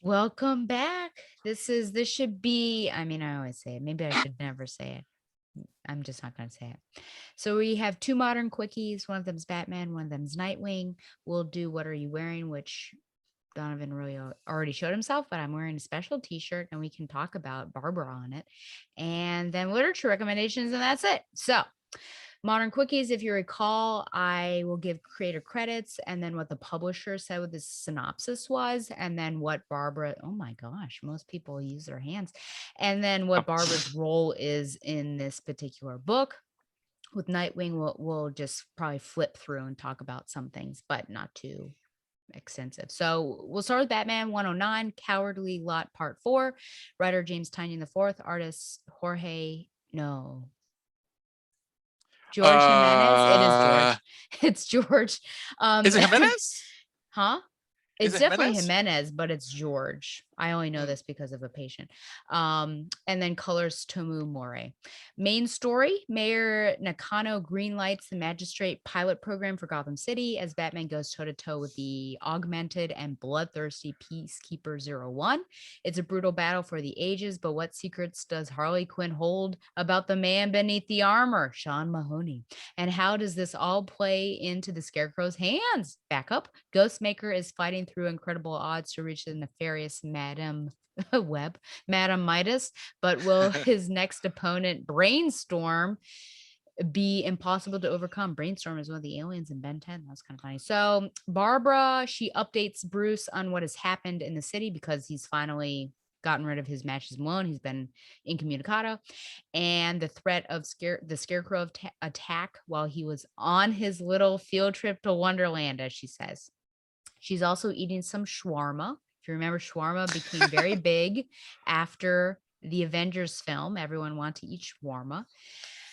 Welcome back. This should be, I mean, I always say it. Maybe I should never say it. I'm just not going to say it. So we have two modern quickies. One of them's Batman, one of them's Nightwing. We'll do What Are You Wearing, which Donovan really already showed himself, but I'm wearing a special t-shirt and we can talk about Barbara on it. And then literature recommendations, and that's it. So Modern Quickies, if you recall, I will give creator credits and then what the publisher said what the synopsis was, and then what Barbara, oh my gosh, most people use their hands, and then what Barbara's role is in this particular book. With Nightwing, we'll just probably flip through and talk about some things, but not too extensive. So we'll start with Batman 109, Cowardly Lot Part 4, writer James Tynion IV, artist Jorge, no, George Jimenez. It is Uh, George. It's George. is it Jimenez? Huh? Is It's it definitely Jimenez? Jimenez, but it's George. I only know Mm. this because of a patient. And then colors Tomu More. Main story, Mayor Nakano greenlights the magistrate pilot program for Gotham City as Batman goes toe-to-toe with the augmented and bloodthirsty Peacekeeper 01. It's a brutal battle for the ages, but what secrets does Harley Quinn hold about the man beneath the armor, Sean Mahoney? And how does this all play into the Scarecrow's hands? Back up. Ghostmaker is fighting through incredible odds to reach the nefarious Madam Web, Madam Midas, but will his next opponent, Brainstorm, be impossible to overcome? Brainstorm is one of the aliens in Ben 10. That's kind of funny. So Barbara, she updates Bruce on what has happened in the city because he's finally gotten rid of his matches Malone. He's been incommunicado, and the threat of the scarecrow attack while he was on his little field trip to Wonderland, as she says. She's also eating some shawarma. If you remember, shawarma became very big after the Avengers film. Everyone wanted to eat shawarma.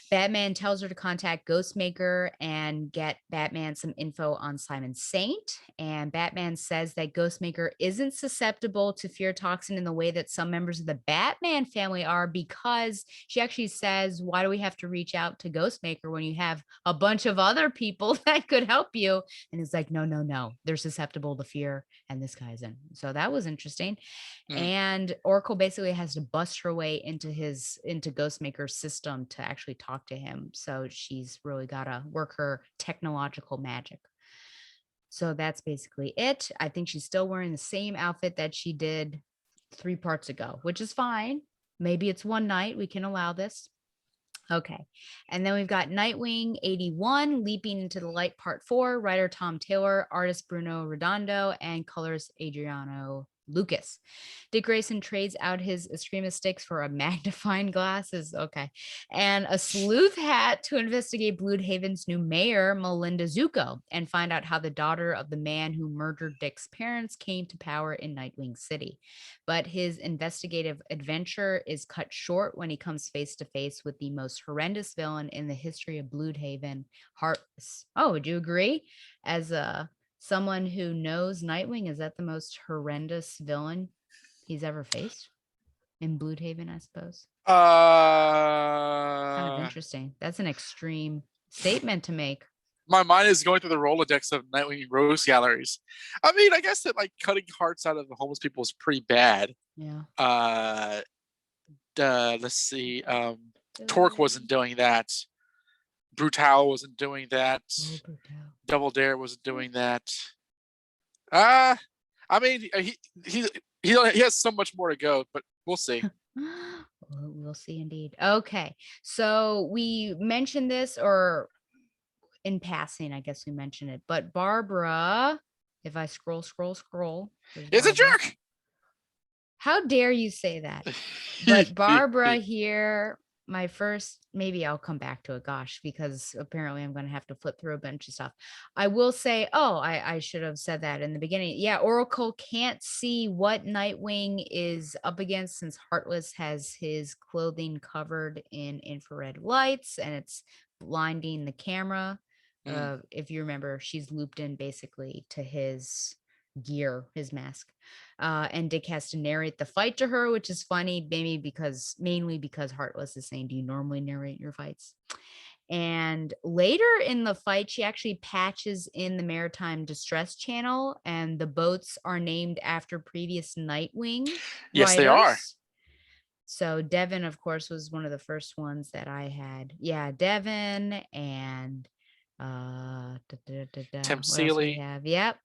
Batman tells her to contact Ghostmaker and get Batman some info on Simon Saint. And Batman says that Ghostmaker isn't susceptible to fear toxin in the way that some members of the Batman family are, because she actually says, why do we have to reach out to Ghostmaker when you have a bunch of other people that could help you? And it's like, no, no, no, they're susceptible to fear, and this guy isn't. So that was interesting. Mm. And Oracle basically has to bust her way into Ghostmaker's system to actually talk to him. So she's really got to work her technological magic. So that's basically it. I think she's still wearing the same outfit that she did 3 parts ago, which is fine. Maybe it's one night. We can allow this. Okay. And then we've got Nightwing 81, Leaping into the Light Part 4, writer Tom Taylor, artist Bruno Redondo, and colors Adriano Lucas. Dick Grayson trades out his Eskrima sticks for a magnifying glasses, okay, and a sleuth hat to investigate Bloodhaven's new mayor, Melinda Zuko, and find out how the daughter of the man who murdered Dick's parents came to power in Nightwing City. But his investigative adventure is cut short when he comes face to face with the most horrendous villain in the history of Bloodhaven, Heartless. Oh, would you agree? As someone who knows Nightwing, is that the most horrendous villain he's ever faced in Bloodhaven, I suppose? Kind of Uh, interesting. That's an extreme statement to make. my mind is going through the Rolodex of Nightwing Rose galleries. I mean, I guess that like cutting hearts out of the homeless people is pretty bad. Yeah. Uh, let's see. Torque wasn't doing that. Brutal wasn't doing that. Oh, Brutal. Double Dare wasn't doing that. Uh I mean, he has so much more to go, but we'll see. We'll see indeed. Okay. So we mentioned this, or in passing, I guess we mentioned it, but Barbara, if I scroll, there's It's a Barbara. jerk. How dare you say that? But Barbara here, my first, maybe I'll come back to it, gosh, because apparently I'm going to have to flip through a bunch of stuff. I will say, oh, I should have said that in the beginning. Yeah, Oracle can't see what Nightwing is up against since Heartless has his clothing covered in infrared lights and it's blinding the camera. Mm. If you remember, she's looped in basically to his gear, his mask. And Dick has to narrate the fight to her, which is funny, mainly because Heartless is saying, do you normally narrate your fights? And later in the fight, she actually patches in the Maritime Distress Channel, and the boats are named after previous Nightwing Yes, they are. writers. So Devin, of course, was one of the first ones that I had. Yeah, Devin and Tim what else do we Seeley, have? Yep,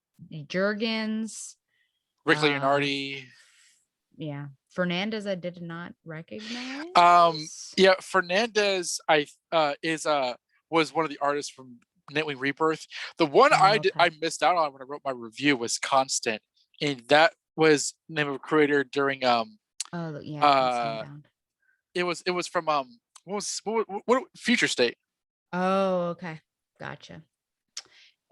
Jurgens. Rick Uh, Leonardi. yeah, Fernandez. I did not recognize. Yeah, Fernandez, I is was one of the artists from Nightwing Rebirth. The one Oh, I okay. missed out on when I wrote my review was Constant, and that was the name of a creator during Oh, yeah, uh Constantine. it was from what Future State. Oh, okay. Gotcha.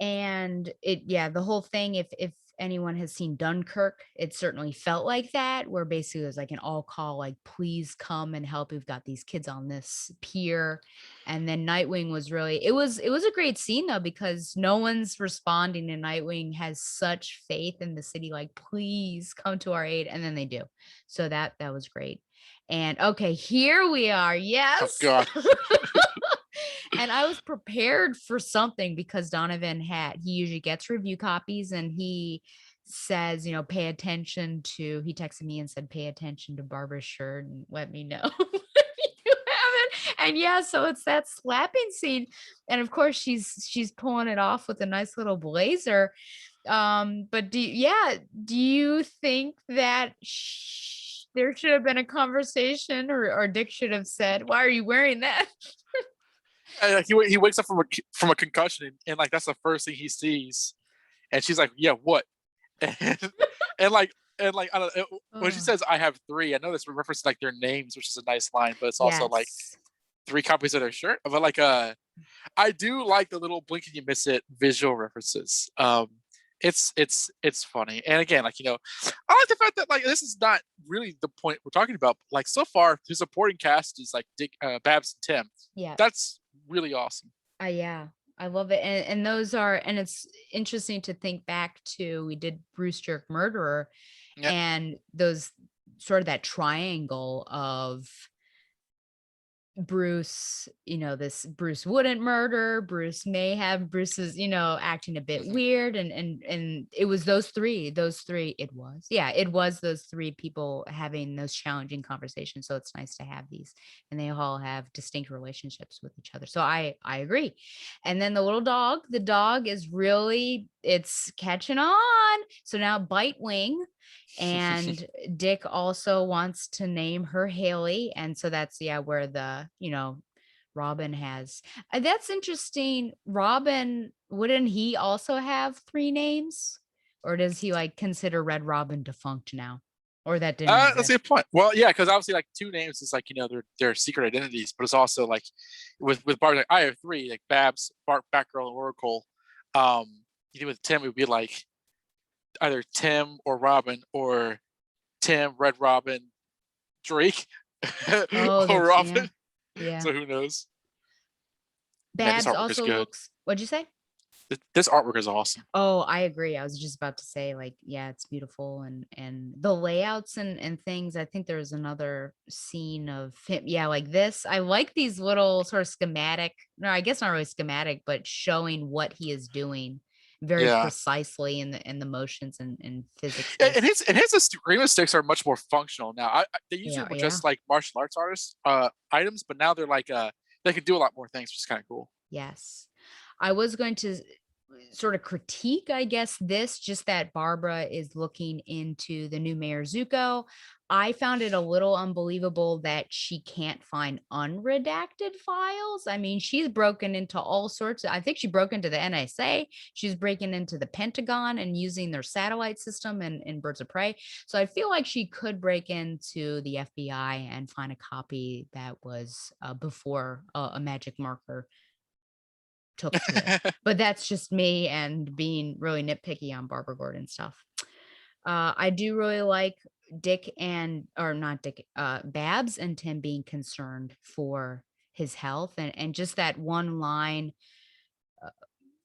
And it yeah, the whole thing, if anyone has seen Dunkirk, it certainly felt like that, where basically it was like an all call, like, "Please come and help. We've got these kids on this pier." And then Nightwing was really it was a great scene though, because no one's responding, and Nightwing has such faith in the city, like, "Please come to our aid," and then they do. So that was great. And okay, here we are. Oh Yes. God. And I was prepared for something because Donovan he usually gets review copies, and he says, pay attention to, he texted me and said, pay attention to Barbara's shirt and let me know if you haven't. And yeah, so it's that slapping scene. And of course she's pulling it off with a nice little blazer. But do you think that there should have been a conversation, or Dick should have said, why are you wearing that? And he wakes up from a concussion, and like that's the first thing he sees, and she's like, "Yeah, what?" And and like I don't when she Oh, says, "I have three," I know this references like their names, which is a nice line, but it's also like yes. three copies of their shirt. But like I do like the little blink and you miss it visual references. It's funny, and again, like I like the fact that like this is not really the point we're talking about. But, like so far, the supporting cast is like Dick, Babs, and Tim. Yeah. That's really awesome. Yeah. I love it. And those are, and it's interesting to think back to, we did Bruce Jerk Murderer, Yeah. and those sort of that triangle of Bruce, this Bruce wouldn't murder, Bruce may have, Bruce is, acting a bit Hmm. weird, and it was those three, it was those three people having those challenging conversations. So it's nice to have these, and they all have distinct relationships with each other. So I agree. And then the dog is really, it's catching on. So now Bitewing, and Dick also wants to name her Haley. And so that's, yeah, where Robin has. That's interesting. Robin, wouldn't he also have three names? Or does he like consider Red Robin defunct now? Or that didn't That's a exist? good point. Well, yeah, because obviously, like two names is like their secret identities, but it's also like with Bart, like I have three, like Babs, Bart, Batgirl, and Oracle. With Tim, it would be like either Tim or Robin, or Tim, Red Robin, Drake, Oh, or that's, yeah. Robin. Yeah. So who knows? Man, this Babs artwork is also good. looks, what'd you say? This artwork is awesome. Oh, I agree. I was just about to say, like, yeah, it's beautiful, and the layouts and things. I think there's another scene of him. Yeah, like this. I like these little sort of schematic, no, I guess not really schematic, but showing what he is doing very Yeah, precisely in the motions and physics and based. his agreement sticks are much more functional now. They usually Yeah, were yeah. just like martial arts artists items, but now they're like they can do a lot more things, which is kind of cool. Yes. I was going to sort of critique, I guess, this, just that Barbara is looking into the new Mayor Zuko. I found it a little unbelievable that she can't find unredacted files. I mean, she's broken into all sorts of, I think she broke into the NSA. She's breaking into the Pentagon and using their satellite system and Birds of Prey. So I feel like she could break into the FBI and find a copy that was before a magic marker took to it. But that's just me and being really nitpicky on Barbara Gordon stuff. I do really like Dick and, or not Dick, Babs and Tim being concerned for his health, and just that one line,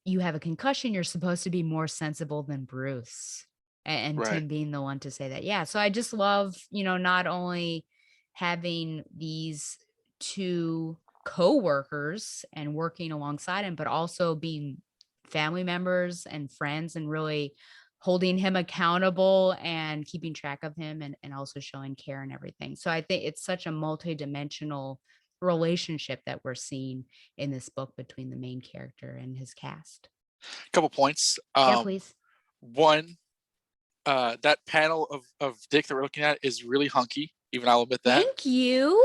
you have a concussion, you're supposed to be more sensible than Bruce. And Right. Tim being the one to say that. Yeah. So I just love, not only having these two. co-workers and working alongside him, but also being family members and friends and really holding him accountable and keeping track of him and also showing care and everything. So I think it's such a multi-dimensional relationship that we're seeing in this book between the main character and his cast. Couple points. Yeah, please. One, that panel of Dick that we're looking at is really hunky. Even I'll admit that. Thank you.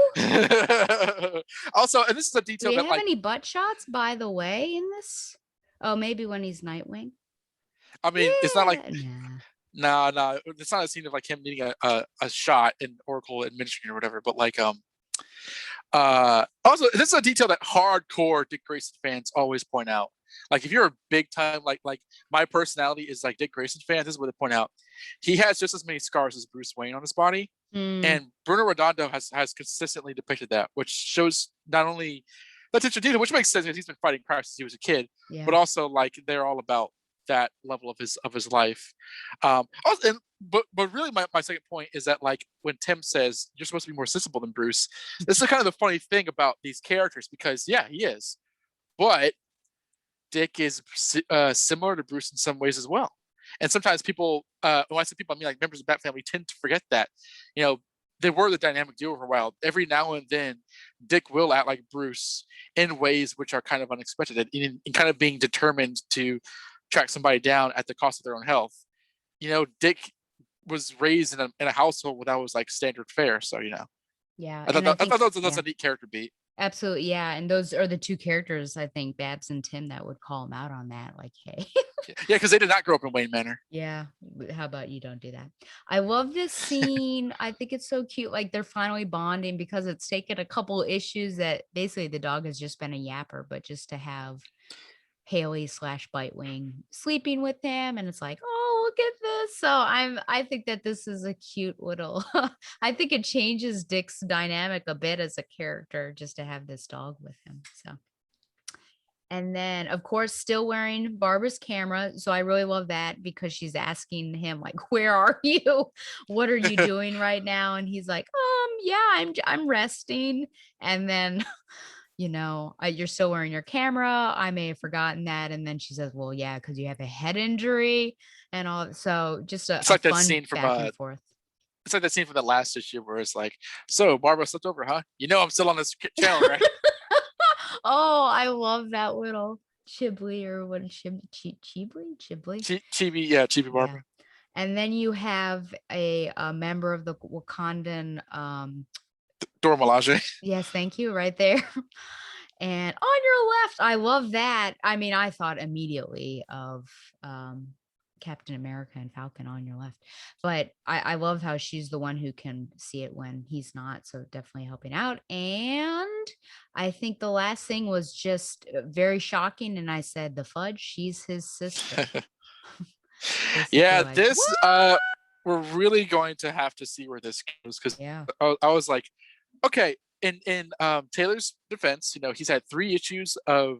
Also, and this is a Do detail we that have like any butt shots, by the way, in this? Oh, maybe when he's Nightwing. I mean, it's not like Yeah, nah. no, it's not a scene of like him needing a shot in Oracle administering or whatever. But like also this is a detail that hardcore Dick Grayson fans always point out. Like if you're a big time like my personality is like Dick Grayson fans, this is what they point out. He has just as many scars as Bruce Wayne on his body. Mm, And Bruno Redondo has consistently depicted that, which shows not only that's interesting, which makes sense because he's been fighting crime since he was a kid, but yeah. also like they're all about that level of his life. Also, but really, my second point is that like when Tim says you're supposed to be more sensible than Bruce, this is kind of the funny thing about these characters because yeah, he is, but Dick is similar to Bruce in some ways as well. And sometimes people, when I say people, I mean like members of Bat Family tend to forget that. You know, they were the dynamic duo for a while. Every now and then, Dick will act like Bruce in ways which are kind of unexpected and in kind of being determined to track somebody down at the cost of their own health. You know, Dick was raised in a household where that was like standard fare. So, you know, Yeah, I thought and I that, I think thought that's yeah, a neat character beat. absolutely, yeah, and those are the 2 characters, I think, Babs and Tim, that would call him out on that, like, "Hey." Yeah, because they did not grow up in Wayne Manor. Yeah, how about you don't do that? I love this scene, I think it's so cute, like, they're finally bonding because it's taken a couple issues that basically the dog has just been a yapper, but just to have Haley slash Bitewing sleeping with him, and it's like, "Oh, look at this." So I think that this is a cute little I think it changes Dick's dynamic a bit as a character just to have this dog with him. So and then, of course, still wearing Barbara's camera. So I really love that because she's asking him like, "Where are you? What are you doing right now?" And he's like, yeah, I'm resting." And then "You're still wearing your camera. I may have forgotten that." And then she says, "Well, yeah, because you have a head injury and all." So just a, It's a like that fun scene from back and forth. it's like that scene from the last issue where it's like, "So Barbara slept over, huh? You know I'm still on this channel, right?" Oh, I love that little Chibli or what Chibli? Chibli? Chibi, yeah, Chibi Yeah. Barbara. And then you have a member of the Wakandan Dora Milaje. yes, thank you, right there. And on your left, I love that. I mean, I thought immediately of Captain America and Falcon on your left, but I love how she's the one who can see it when he's not. So definitely helping out. And I think the last thing was just very shocking. And I said, the fudge, she's his sister. Basically, Yeah, like, this what? we're really going to have to see where this goes because Yeah. I was like, okay, in Taylor's defense, you know, he's had 3 issues of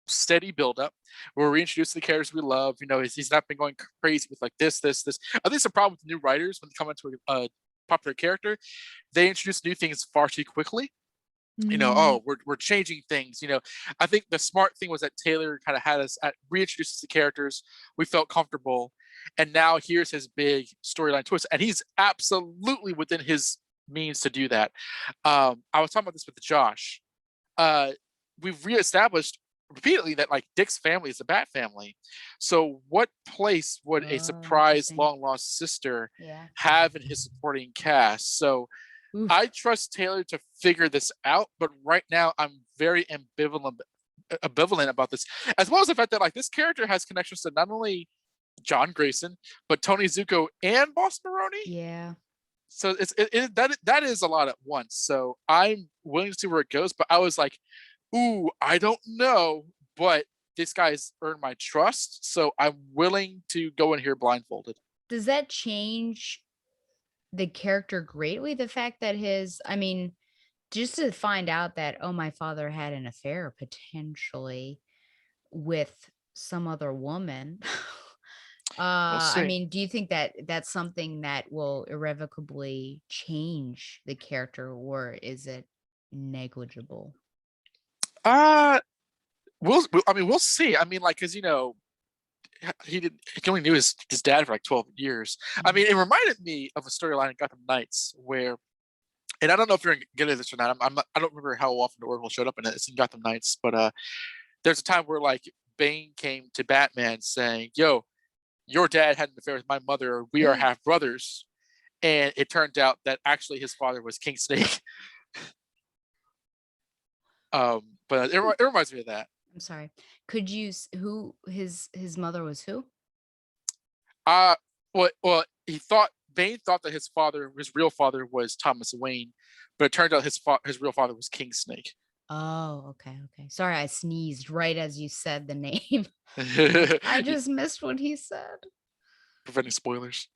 steady buildup where we introduce the characters we love. You know, he's not been going crazy with like this. I think it's a problem with new writers when they come into a popular character. They introduce new things far too quickly. You know, Mm, oh, we're changing things. You know, I think the smart thing was that Taylor kind of had us reintroduces the characters. We felt comfortable, and now here's his big storyline twist, and he's absolutely within his means to do that. I was talking about this with Josh. Uh, we've reestablished repeatedly that like Dick's family is a Bat family. So what place would a oh, surprise interesting. long lost sister Yeah. have in his supporting cast? So I Oof. trust Taylor to figure this out, but right now I'm very ambivalent about this, as well as the fact that like this character has connections to not only John Grayson but Tony Zuko and Boss Maroni. Yeah. So that is a lot at once. So I'm willing to see where it goes, but I was like, ooh, I don't know, but this guy's earned my trust, so I'm willing to go in here blindfolded. Does that change the character greatly? The fact that I mean, just to find out that, oh, my father had an affair potentially with some other woman. We'll I see. mean, do you think that that's something that will irrevocably change the character or is it negligible? Uh, I mean, we'll see. I mean, like, because he only knew his dad for like 12 years. I Mhm. mean, it reminded me of a storyline in Gotham Knights where, and I don't know if you're gonna get into this or not. I don't remember how often the Oracle showed up in it. It's in Gotham Knights, but there's a time where like Bane came to Batman saying, "Yo, your dad had an affair with my mother. We are half brothers." And it turned out that actually his father was King Snake. But it reminds me of that. I'm sorry. Could you who his mother was who? Uh, well, he thought Bane thought that his real father was Thomas Wayne, but it turned out his real father was King Snake. Oh, okay, okay. Sorry, I sneezed right as you said the name. Like, I just missed what he said. Preventing spoilers.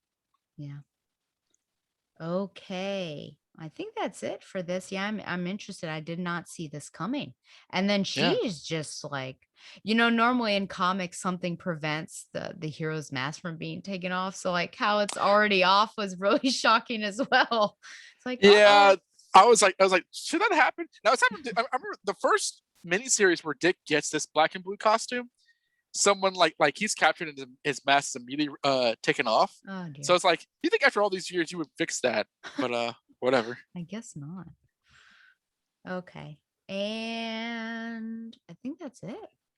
Yeah. Okay. I think that's it for this. Yeah, I'm interested. I did not see this coming. And then Yeah. she's just like, normally in comics something prevents the hero's mask from being taken off. So like how it's already off was really shocking as well. It's like, Yeah. uh-oh. I was like, should that happen? Now it's happened. I remember the first miniseries where Dick gets this black and blue costume. Someone like he's captured and his mask is immediately taken off. Oh So dear. it's like you think after all these years you would fix that, but whatever. I guess not. Okay. And I think that's it.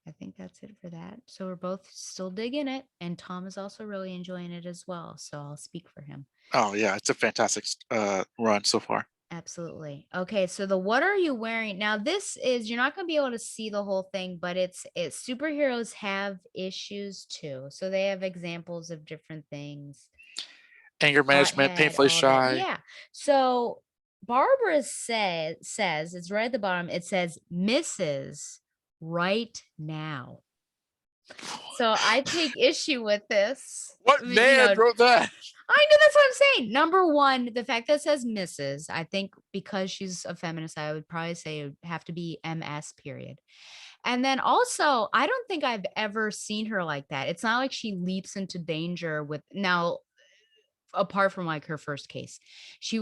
I think that's it for that. So we're both still digging it. And Tom is also really enjoying it as well. So I'll speak for him. Oh yeah, it's a fantastic run so far. Absolutely. Okay, so the what are you wearing? Now this is you're not going to be able to see the whole thing, but it's superheroes have issues too. So they have examples of different things. Anger management, Hothead, painfully all that. shy. Yeah. So Barbara says it's right at the bottom. It says Mrs. Right now. So I take issue with this. What man wrote that? I know that's what I'm saying. Number one, the fact that it says Mrs. I think because she's a feminist, I would probably say it would have to be MS period. And then also, I don't think I've ever seen her like that. It's not like she leaps into danger with now, apart from like her first case. She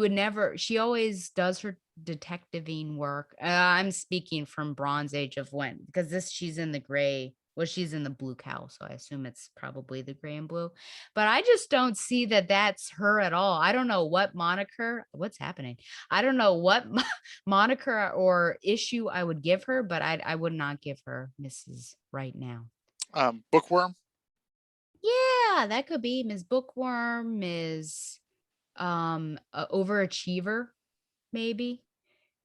always does her detectiving work. I'm speaking from Bronze Age of when, because she's in the gray. Well, she's in the blue cow, so I assume it's probably the gray and blue. But I just don't see that that's her at all. I don't know what's happening. I don't know what moniker or issue I would give her, but I would not give her Mrs. Right now. Bookworm. Yeah, that could be Ms. Bookworm, Ms. Overachiever, maybe.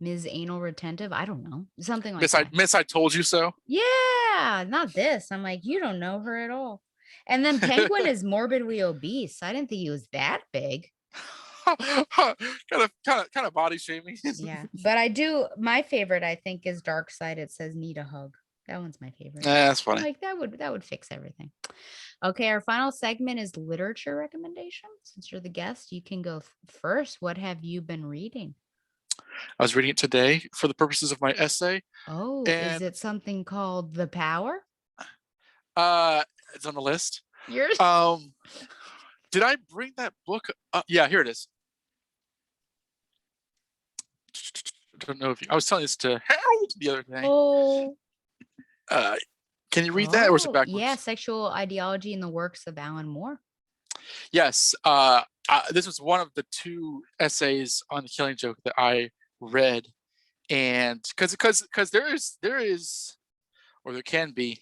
Ms. Anal Retentive. I don't know. Something like that. Miss I told you so. Yeah, not this. I'm like, you don't know her at all. And then Penguin is morbidly obese. I didn't think he was that big. kind of body shaming. Yeah. But my favorite, I think, is Dark Side. It says need a hug. That one's my favorite. That's I'm funny. like, that would fix everything. Okay, our final segment is literature recommendations. Since you're the guest, you can go first. What have you been reading? I was reading it today for the purposes of my essay, Oh, is and it something called The Power? uh, it's on the list. Yours? Um, did I bring that book up? Yeah, here it is. I don't know if I was telling this to Harold the other day. Oh, Uh, can you read that, or is it yeah, backwards? Sexual Ideology in the Works of Alan Moore. Yes. This was one of the two essays on the Killing Joke that I read, and because there is or there can be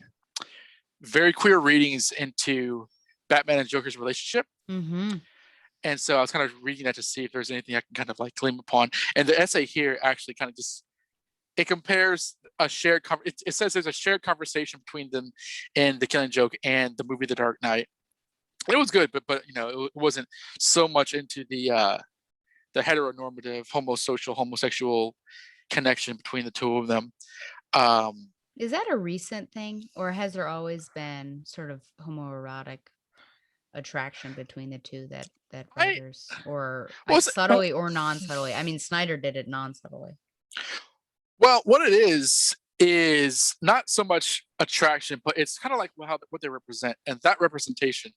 very queer readings into Batman and Joker's relationship. Mm-hmm. And so I was kind of reading that to see if there's anything I can kind of like gleam upon. And the essay here actually kind of just it compares a shared it says there's a shared conversation between them in The Killing Joke and the movie The Dark Knight. It was good, but it wasn't so much into the heteronormative homosexual connection between the two of them. Is that a recent thing, or has there always been sort of homoerotic attraction between the two that I writers, or like was subtly or non-subtly? I mean, Snyder did it non-subtly. well, what it is not so much attraction, but it's kind of like what they represent, and that representation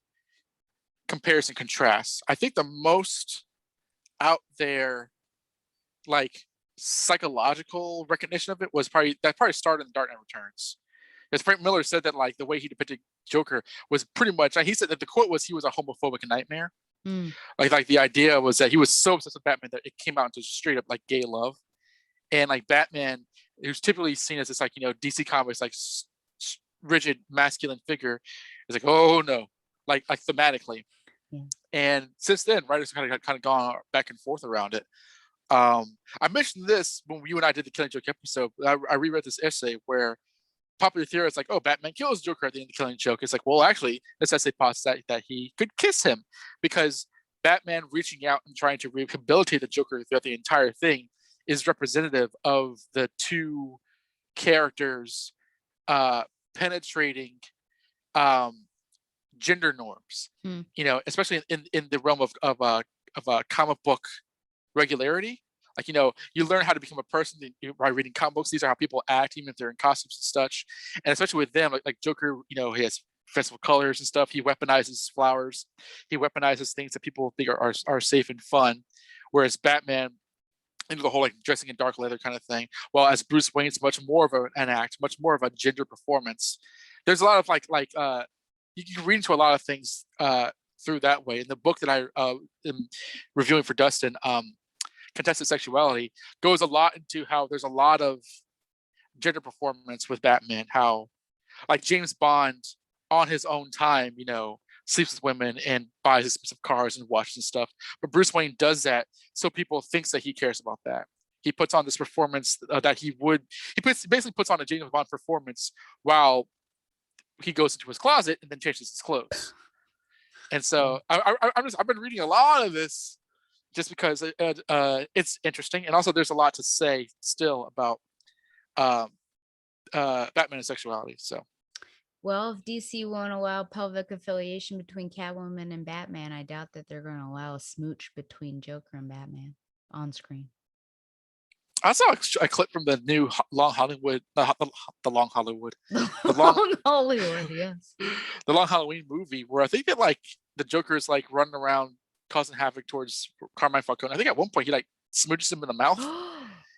compares and contrasts. I think the most out there, like psychological recognition of it was probably started in Dark Knight Returns. Because Frank Miller said that like the way he depicted Joker was pretty much. He said that the quote was he was a homophobic nightmare. Mm. Like the idea was that he was so obsessed with Batman that it came out into straight up like gay love, and like Batman, who's typically seen as this like DC Comics like rigid masculine figure, is like, oh no, like thematically. Yeah. And since then, writers kind of gone back and forth around it. I mentioned this when you and I did the Killing Joke episode. I reread this essay where popular theory is like, oh, Batman kills Joker at the end of the Killing Joke. It's like, well, actually, this essay posits that he could kiss him because Batman reaching out and trying to rehabilitate the Joker throughout the entire thing is representative of the two characters penetrating gender norms. Mm. Especially in the realm of comic book regularity. Like, you learn how to become a person by reading comic books. These are how people act, even if they're in costumes and such. And especially with them, like Joker, he has festival colors and stuff. He weaponizes flowers. He weaponizes things that people think are safe and fun. Whereas Batman, into the whole like dressing in dark leather kind of thing. While as Bruce Wayne's much more of an act, much more of a gender performance. There's a lot of you can read into a lot of things through that way. In the book that I am reviewing for Dustin, Contested Sexuality, goes a lot into how there's a lot of gender performance with Batman. How like James Bond on his own time, sleeps with women and buys expensive cars and watches and stuff. But Bruce Wayne does that so people thinks that he cares about that. He puts on this performance that he basically puts on a James Bond performance while he goes into his closet and then changes his clothes. And so I've been reading a lot of this just because it's interesting, and also there's a lot to say still about Batman and sexuality. So, well, if DC won't allow pelvic affiliation between Catwoman and Batman, I doubt that they're going to allow a smooch between Joker and Batman on screen. I saw a clip from the new Long Hollywood, the Long Hollywood, Long Hollywood, yes, the Long Halloween movie, where I think that like the Joker is like running around causing havoc towards Carmine Falcone. I think at one point he like smooches him in the mouth,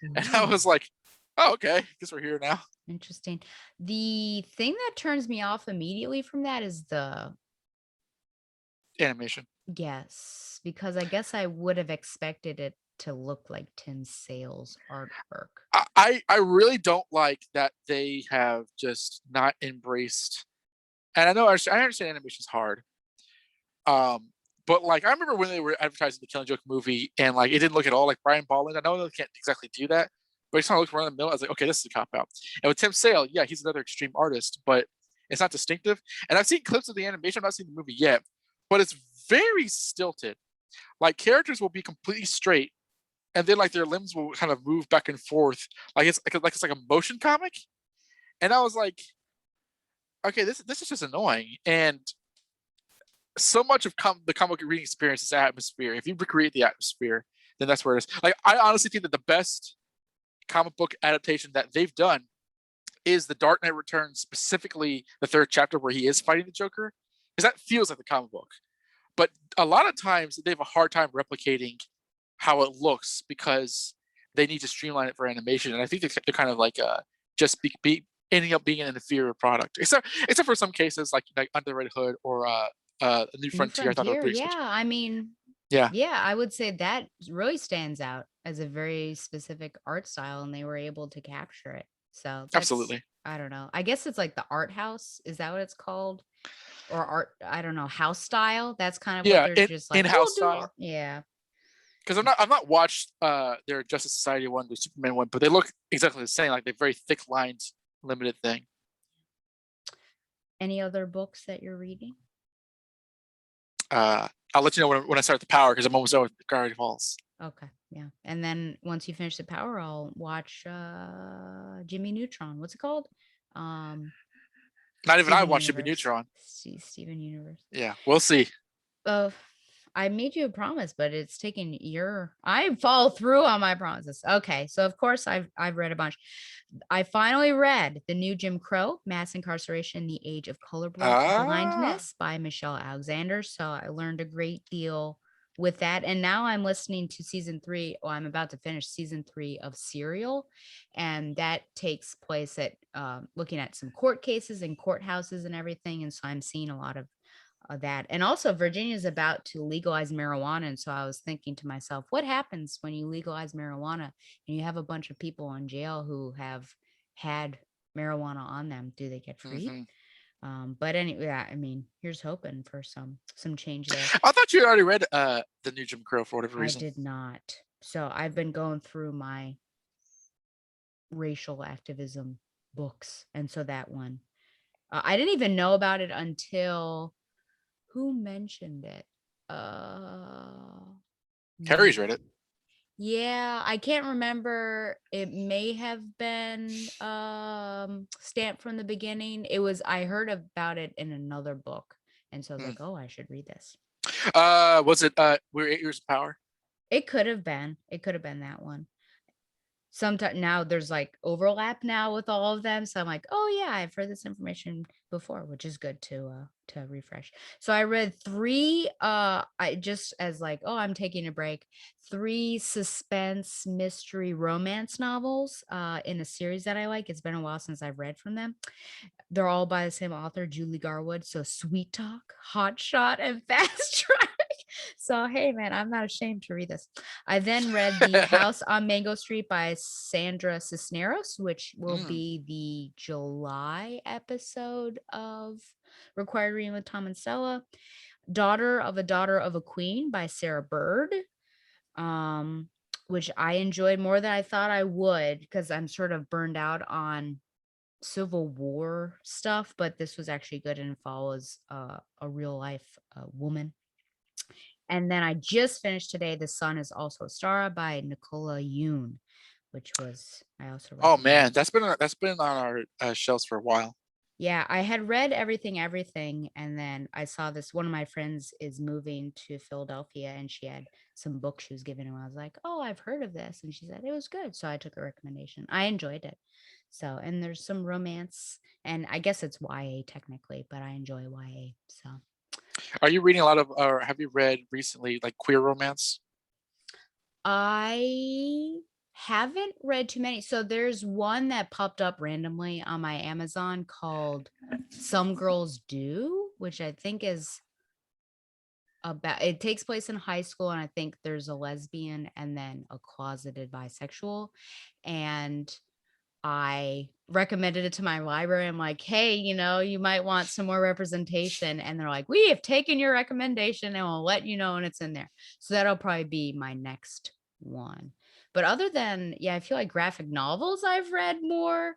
and I was like, "Oh, okay, I guess we're here now." Interesting. The thing that turns me off immediately from that is the animation. Yes, because I guess I would have expected it to look like Tim Sale's artwork. I really don't like that they have just not embraced. And I understand animation is hard. But like I remember when they were advertising the Killing Joke movie, and like it didn't look at all like Brian Bolland. I know they can't exactly do that, but I just kind of looked around the middle. I was like, okay, this is a cop out. And with Tim Sale, yeah, he's another extreme artist, but it's not distinctive. And I've seen clips of the animation. I've not seen the movie yet, but it's very stilted. Like characters will be completely straight, and then like their limbs will kind of move back and forth, like it's like a motion comic. And I was like, okay, this is just annoying. And so much of the comic book reading experience is atmosphere. If you recreate the atmosphere, then that's where it is. Like I honestly think that the best comic book adaptation that they've done is the Dark Knight Returns, specifically the third chapter where he is fighting the Joker, because that feels like the comic book. But a lot of times they have a hard time replicating how it looks because they need to streamline it for animation. And I think they're kind of like just ending up being an inferior product, except for some cases like Under the Red Hood or A New Frontier. I thought it was pretty yeah, I mean, yeah, I would say that really stands out as a very specific art style, and they were able to capture it. So absolutely. I don't know. I guess it's like the art house. Is that what it's called? Or art? I don't know. House style. That's kind of what they're just like. In-house style. Yeah. Because I've not watched their Justice Society one, the Superman one, but they look exactly the same. Like they're very thick lines, limited thing. Any other books that you're reading? I'll let you know when I start the Power, because I'm almost done with Gravity Falls. Okay, yeah. And then once you finish the Power, I'll watch Jimmy Neutron. What's it called? Not even Steven I watched Jimmy Universe. Neutron. Steven Universe. Yeah, we'll see. I made you a promise, but it's taking I follow through on my promises. Okay, so of course I've read a bunch. I finally read the new Jim Crow, Mass Incarceration in the Age of Color Blindness by Michelle Alexander. So I learned a great deal with that. And now I'm listening to season 3, or I'm about to finish season 3 of Serial, and that takes place at looking at some court cases and courthouses and everything. And so I'm seeing a lot of that. And also, Virginia is about to legalize marijuana. And so I was thinking to myself, what happens when you legalize marijuana and you have a bunch of people in jail who have had marijuana on them? Do they get freed? Hmm. But anyway, yeah, I mean, here's hoping for some change there. I thought you had already read the new Jim Crow for whatever I reason. did not. So I've been going through my racial activism books, and so that one, I didn't even know about it until who mentioned it? Harry's Mm, read it. yeah, I can't remember. It may have been stamped from the beginning. I heard about it in another book, and so I was Mm. like, oh, I should read this. Was it We're 8 Years of Power? It could have been. It could have been that one. Sometimes now there's like overlap now with all of them, so I'm like, oh yeah, I've heard this information before, which is good to refresh. So I read 3 I just as like, oh, I'm taking a break, 3 suspense mystery romance novels in a series that I like. It's been a while since I've read from them. They're all by the same author, Julie Garwood. So Sweet Talk, Hot Shot, and Fast Track. So hey man, I'm not ashamed to read this. I then read The House on Mango Street by Sandra Cisneros, which will Mm. be the July episode of Required Reading with Tom and Stella. Daughter of a Queen by Sarah Bird, um, which I enjoyed more than I thought I would because I'm sort of burned out on Civil War stuff, but this was actually good and follows a real life woman. And then I just finished today The Sun is Also a Star by Nicola Yoon, which was I also Oh recommend. man, that's been on our shelves for a while. Yeah, I had read Everything, and then I saw this. One of my friends is moving to Philadelphia, and she had some books she was giving him. I was like, "Oh, I've heard of this," and she said it was good, so I took a recommendation. I enjoyed it. So, and there's some romance, and I guess it's YA technically, but I enjoy YA. So, Are you reading a lot of, or have you read recently like queer romance? I haven't read too many. So there's one that popped up randomly on my Amazon called Some Girls Do, which I think is about it takes place in high school, and I think there's a lesbian and then a closeted bisexual. And I recommended it to my library. I'm like, hey, you might want some more representation. And they're like, we have taken your recommendation and we'll let you know when it's in there. So that'll probably be my next one. But other than, yeah, I feel like graphic novels, I've read more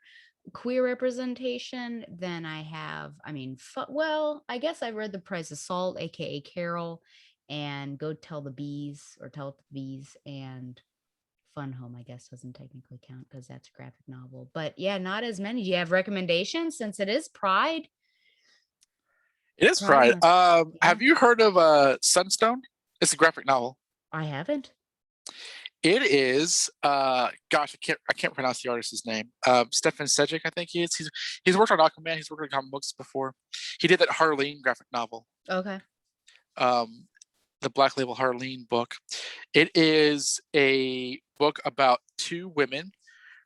queer representation than I have. I mean, well, I guess I read The Price of Salt, aka Carol, and Go Tell the Bees or Tell It to the Bees, and Fun Home, I guess, doesn't technically count because that's a graphic novel. But yeah, not as many. Do you have recommendations since it is Pride? It is Pride Pride. month. Yeah, Have you heard of Sunstone? It's a graphic novel. I haven't. It is gosh, I can't pronounce the artist's name. Stefan Sejic, I think he is. He's worked on Aquaman, he's worked on comic books before. He did that Harleen graphic novel. Okay. Um the Black Label Harleen book. It is a book about 2 women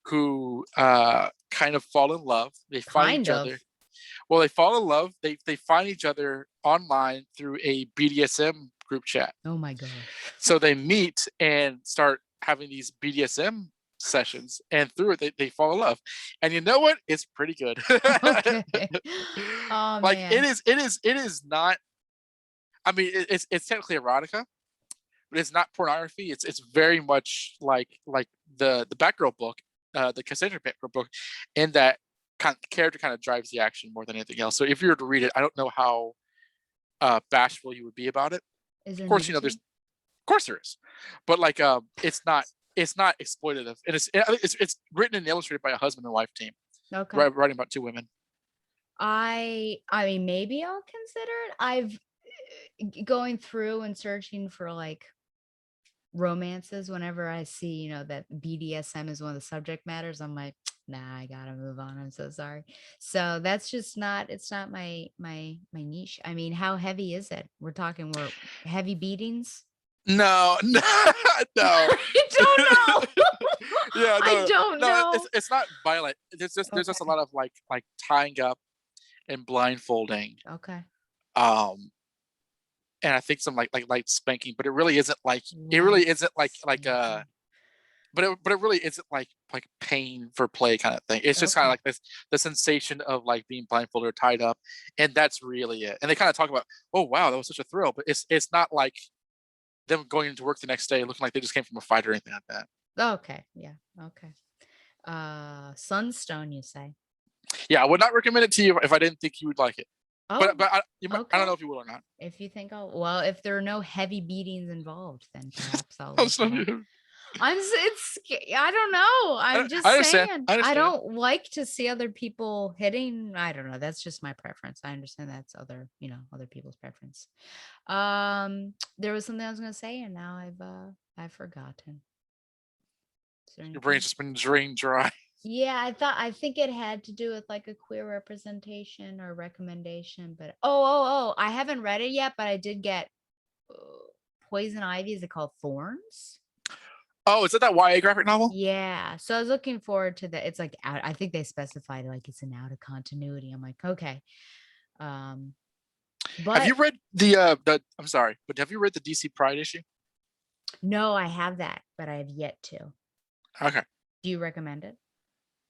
who kind of fall in love. They find Kind each other. of. Well, they fall in love. They find each other online through a BDSM group chat. Oh my gosh. So they meet and start having these BDSM sessions, and through it, they fall in love. And you know what? It's pretty good. Okay. Oh Like man. it is not. I mean, it's technically erotica, but it's not pornography. It's very much like the Batgirl book, the Cassandra Batgirl book, in that character kind of drives the action more than anything else. So if you were to read it, I don't know how bashful you would be about it. Is Of there course, there's nudity? of course there is, but like it's not exploitative, and it's written and illustrated by a husband and wife team, Okay. writing about 2 women. I mean, maybe I'll consider it. I've going through and searching for like romances whenever I see, that BDSM is one of the subject matters. I'm like, nah, I gotta move on. I'm so sorry. So that's just not, it's not my niche. I mean, how heavy is it? We're talking we're heavy beatings. No, no, no. I don't know. Yeah, I no, no, don't no. know. It's not violent. There's just a Okay. lot of like tying up and blindfolding. Okay. Um, and I think some like spanking, but it Light really isn't like spanking. but it really isn't like pain for play kind of thing. It's just kind of Okay. like this the sensation of like being blindfolded or tied up, and that's really it. And they kind of talk about, oh wow, that was such a thrill, but it's not like them going into work the next day looking like they just came from a fight or anything like that. Okay. Yeah. Okay. Sunstone, you say? Yeah, I would not recommend it to you if I didn't think you would like it. Oh, But I don't okay. know if you will or not. If you think I'll, well, if there are no heavy beatings involved, then perhaps I'll look it up. I don't know. I'm I just understand. saying. I I understand. don't like to see other people hitting. I don't know. That's just my preference. I understand that's other people's preference. There was something I was gonna say, and now I've forgotten. Is there Your brain's anything? just been drained dry. Yeah, I think it had to do with like a queer representation or recommendation, but I haven't read it yet, but I did get uh, Poison Ivy. Is it called Thorns? Oh, is it that YA graphic novel? Yeah. So I was looking forward to that. It's like out, I think they specified like it's an out of continuity. I'm like, okay. Um, Have but you read the I'm sorry, but have you read the DC Pride issue? no, I have that, but I have yet to. Okay. Do you recommend it?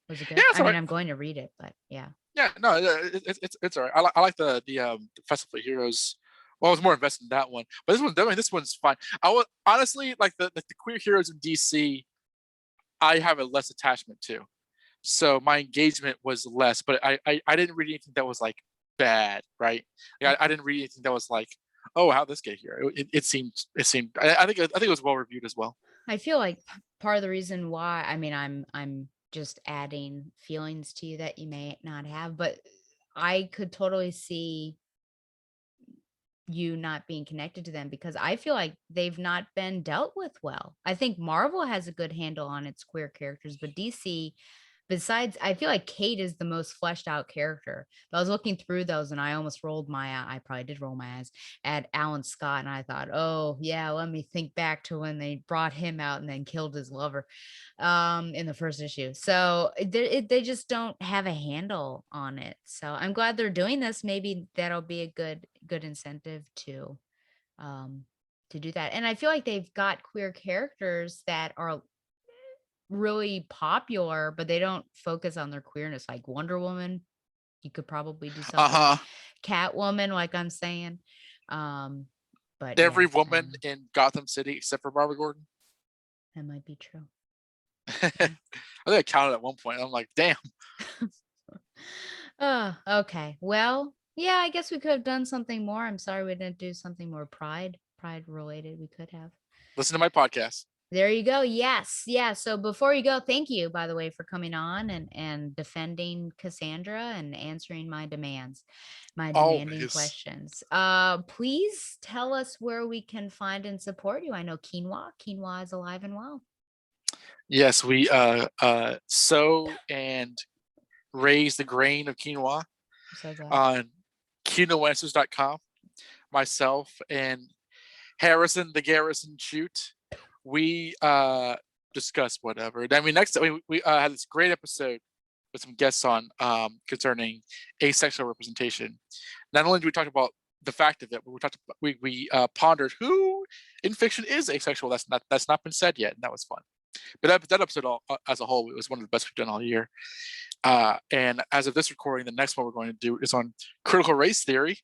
Was it Yeah, good? it's I all mean, right. I'm going to read it, but yeah. Yeah, no, it's all right. I like the Festival of Heroes. Well, I was more invested in that one, but this one's fine. I would honestly like the queer heroes in DC. I have a less attachment to, so my engagement was less. But I didn't read anything that was like bad, right? Like, I Okay. didn't read anything that was like, oh, how this get here? It seemed. I think it was well reviewed as well. I feel like part of the reason why, I mean, I'm just adding feelings to you that you may not have, but I could totally see you not being connected to them because I feel like they've not been dealt with well. I think Marvel has a good handle on its queer characters, but DC, besides, I feel like Kate is the most fleshed out character. But I was looking through those and I almost rolled I probably did roll my eyes at Alan Scott. And I thought, oh, yeah, let me think back to when they brought him out and then killed his lover in the first issue. So they just don't have a handle on it. So I'm glad they're doing this. Maybe that'll be a good incentive um to do that. And I feel like they've got queer characters that are really popular, but they don't focus on their queerness. Like Wonder Woman, you could probably do Uh something. huh. Catwoman, like I'm saying. Um, but Every yes, I woman don't know. in Gotham City except for Barbara Gordon. That might be true. I think I counted at one point. I'm like, damn. Oh, okay. Well, yeah, I guess we could have done something more. I'm sorry we didn't do something more pride related. We could have. Listen to my podcast. There you go. Yes. Yeah. So before you go, thank you, by the way, for coming on and defending Cassandra and answering my demands, my demanding Always. questions. Please tell us where we can find and support you. I know quinoa. Quinoa is alive and well. Yes, we sow and raise the grain of quinoa I'm so glad. on quinoancers.com. Myself and Harrison the Garrison shoot. We discuss whatever. I mean, next we had this great episode with some guests on concerning asexual representation. Not only do we talk about the fact of it, but we pondered who in fiction is asexual. That's not been said yet, and that was fun. But that episode as a whole, it was one of the best we've done all year. And as of this recording, the next one we're going to do is on critical race theory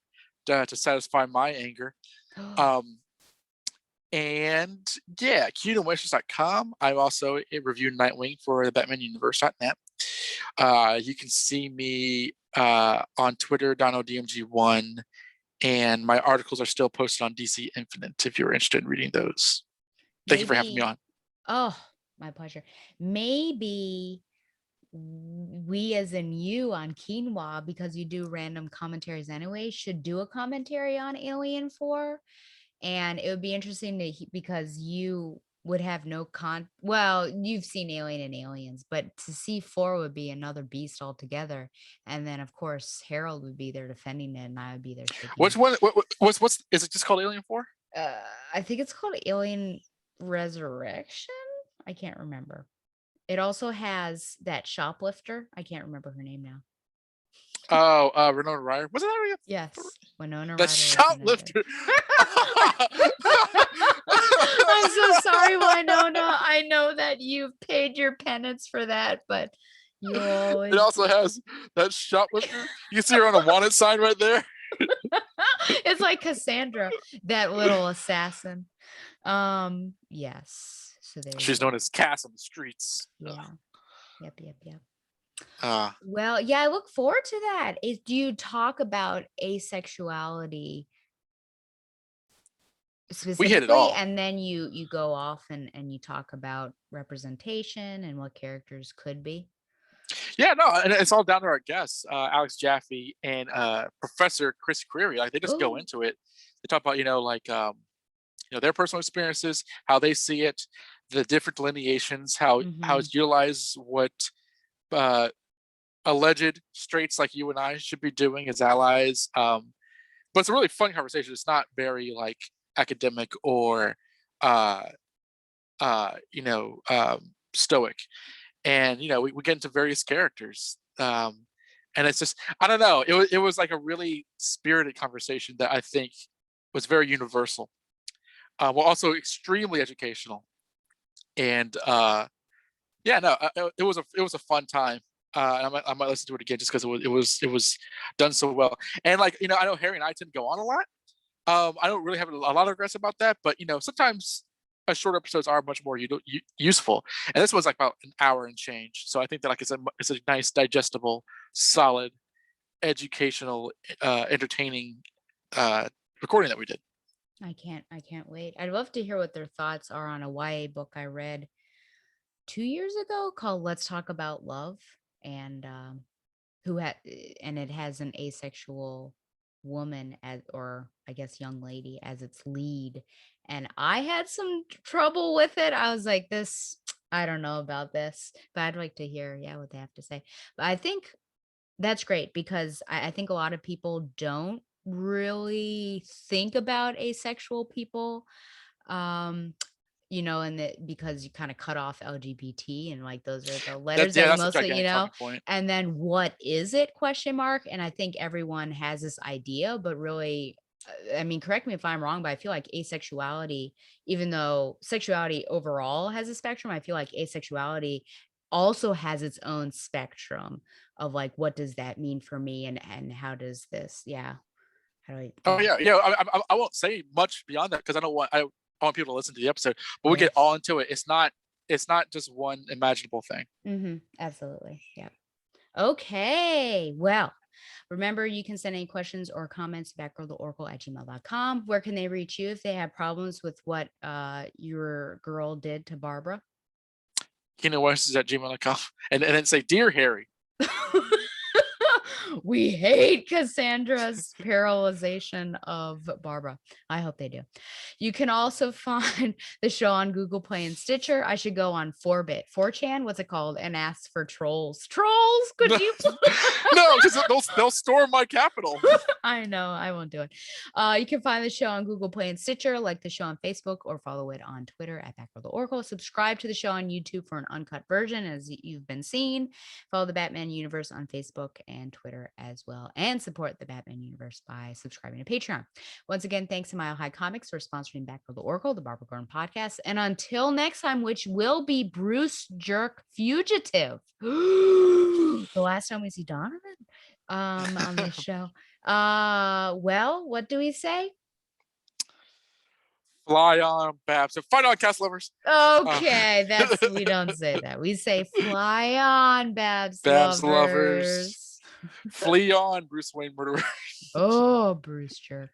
to satisfy my anger. Um, and yeah, cuteandwishes.com. I'm also a review Nightwing for the Batman Universe.net. You can see me on Twitter, DonoDMG1, and my articles are still posted on DC Infinite if you're interested in reading those. Thank you for having me Maybe, on. oh, my pleasure. Maybe we, as in you on quinoa, because you do random commentaries anyway, should do a commentary on Alien 4. And it would be interesting because you would have no well, you've seen Alien and Aliens, but to see 4 would be another beast altogether. And then of course Harold would be there defending it and I would be there shaking. Which one? What's is it just called Alien 4? I think it's called Alien Resurrection. I can't remember. It also has that shoplifter. I can't remember her name now. Oh, Winona Ryder. Wasn't that right? Yes, Winona The Ryder is in it. shoplifter. I'm so sorry, Winona. I know that you've paid your penance for that, but you It always. also has that shoplifter. You see her on a wanted sign right there. It's like Cassandra, that little assassin. Yes. So there you She's go. known as Cass on the streets. Yeah. Yep. Uh, Well, yeah, I look forward to that. Do you talk about asexuality we hit it specifically, all. and then you go off and you talk about representation and what characters could be? Yeah, no, and it's all down to our guests, Alex Jaffe and Professor Chris Creary. Like they just go Oh. into it. They talk about their personal experiences, how they see it, the different delineations, how it's utilized, what uh, alleged straights like you and I should be doing as allies. But it's a really fun conversation. It's not very like academic or uh, stoic. And we get into various characters. And it's just I don't know. It was like a really spirited conversation that I think was very universal, while also extremely educational. And yeah, no, it was a fun time. I might listen to it again just because it was done so well. And like I know Harry and I tend to go on a lot. I don't really have a lot of regrets about that, but sometimes short episodes are much more useful. And this was like about an hour and change, so I think that like it's a nice, digestible, solid, educational, entertaining recording that we did. I can't wait. I'd love to hear what their thoughts are on a YA book I read 2 years ago called Let's Talk About Love, and and it has an asexual woman or I guess young lady as its lead. And I had some trouble with it. I was like, I don't know about this, but I'd like to hear, what they have to say. But I think that's great because I think a lot of people don't really think about asexual people. Um, and that because you kind of cut off LGBT and like those are the letters that you That's a mostly, gigantic talking point. and then what is it question mark? And I think everyone has this idea, but really, I mean, correct me if I'm wrong, but I feel like asexuality, even though sexuality overall has a spectrum, I feel like asexuality also has its own spectrum of like, what does that mean for me? And how does this, how do I, Oh yeah. I won't say much beyond that because I want people to listen to the episode, but we get Yes. all into it. It's not just one imaginable thing. Absolutely. Yeah. Okay. Well, remember you can send any questions or comments to batgirltheoracle@gmail.com. Where can they reach you if they have problems with what your girl did to Barbara? KeenanWest@gmail.com and then say, "Dear Harry." We hate Cassandra's paralyzation of Barbara. I hope they do. You can also find the show on Google Play and Stitcher. I should go on 4chan, what's it called, and ask for trolls. Trolls, could you? No, because they'll storm my capital. I know, I won't do it. You can find the show on Google Play and Stitcher, like the show on Facebook, or follow it on Twitter at Batgirl the Oracle. Subscribe to the show on YouTube for an uncut version, as you've been seeing. Follow the Batman universe on Facebook and Twitter as well, and support the Batman universe by subscribing to Patreon. Once again, thanks to Mile High Comics for sponsoring Batgirl the Oracle, the Barbara Gordon podcast. And until next time, which will be Bruce Jerk Fugitive. The last time we see Donovan on this show. Well, what do we say? Fly on, Babs, and fight on, cast lovers. Okay, we don't say that. We say fly on, Babs lovers. Flee on, Bruce Wayne murderer. Oh, Bruce Jerk.